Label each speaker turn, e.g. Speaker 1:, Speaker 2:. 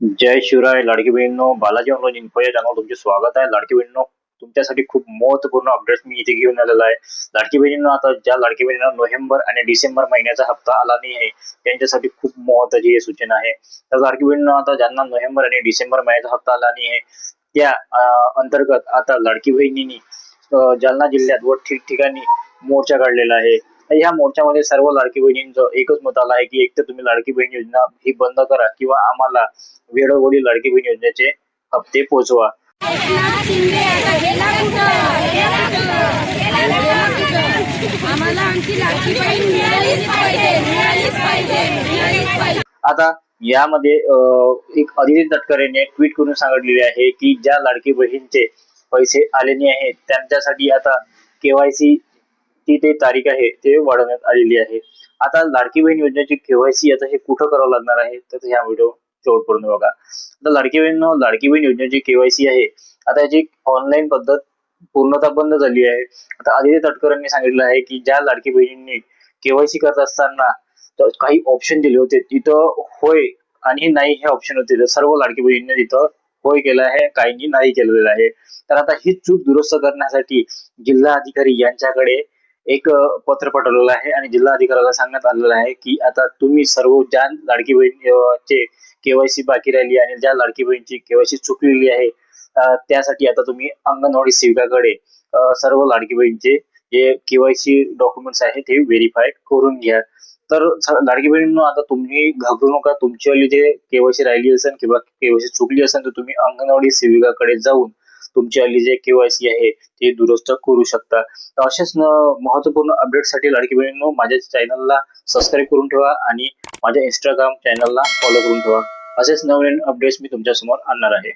Speaker 1: जय शिवराय. लाडकी बहिणींनो, Balaji online info या चॅनलवर तुमचे स्वागत आहे. लाडकी बहिणींनो, तुमच्यासाठी खूप महत्त्वपूर्ण अपडेट्स मी इथे घेऊन आलेला आहे. लाडकी बहिणींनो, आता ज्या लाडकी बहिणींना नोव्हेंबर आणि डिसेंबर महिन्याचा हप्ता आला नाही आहे त्यांच्यासाठी खूप महत्त्वाची ही सूचना आहे. तर लाडकी बहिणींनो, आता ज्यांना नोव्हेंबर आणि डिसेंबर महिन्याचा हप्ता आला नाही आहे त्या अंतर्गत आता लाडकी बहिणींनी जालना जिल्ह्यात व ठिकठिकाणी मोर्चा काढलेला आहे. तर या मोर्चामध्ये सर्व लाडकी बहिणींचं एकच मत आलं आहे की एक तर तुम्ही लाडकी बहीण योजना ही बंद करा किंवा आम्हाला वेळोवेळी लाडकी बहीण योजनेचे हप्ते पोहोचवा. आता यामध्ये एक अदिती तटकरेने ट्विट करून सांगितलेले आहे की ज्या लाडकी बहीणचे पैसे आले नाही आहेत त्यांच्यासाठी आता केवायसी ची ते तारीख आहे ते वाढवण्यात आलेली आहे. आता लाडकी बहीण योजनेची केवायसी आता हे कुठं करावं लागणार आहे तर ह्या व्हिडिओ शेवटपर्यंत बघा. आता लाडकी बहीण योजनेची केवायसी आहे आता याची ऑनलाईन पद्धत पूर्णतः बंद झाली आहे. आता आदित्य तटकरांनी सांगितलं आहे की ज्या लाडकी बहिणींनी केवायसी करत असताना काही ऑप्शन दिले होते तिथं होय आणि नाही हे ऑप्शन होते तर सर्व लाडकी बहिणींनी तिथं होय केलं आहे, काहींनी नाही केलेलं आहे. तर आता ही चूक दुरुस्त करण्यासाठी जिल्हा अधिकारी यांच्याकडे एक पत्र पाठवलेलं आहे आणि जिल्हा अधिकाऱ्याला सांगण्यात आलेलं आहे की आता तुम्ही सर्व ज्या लाडकी बहीण चे केवायसी बाकी राहिली आणि ज्या लाडकी बहीणची केवायसी चुकलेली आहे त्यासाठी आता तुम्ही अंगणवाडी सेविकाकडे सर्व लाडकी बहीणचे जे केवायसी डॉक्युमेंट्स आहेत ते व्हेरीफाय करून घ्या. तर लाडकी बहिणींनो, आता तुम्ही घाबरू नका. तुमची वाली जे केवायसी राहिली असेल किंवा केवायसी चुकली असेल तर तुम्ही अंगणवाडी सेविकाकडे जाऊन तुमची वाली जे केवायसी आहे ते दुरुस्त करू शकता. तर असेच महत्त्वपूर्ण अपडेटसाठी लाडकी बहिणींनो माझ्या चॅनलला सबस्क्राईब करून ठेवा आणि माझ्या इंस्टाग्राम चॅनलला फॉलो करून ठेवा. असेच नवीन अपडेट्स मी तुमच्या समोर आणणार आहे.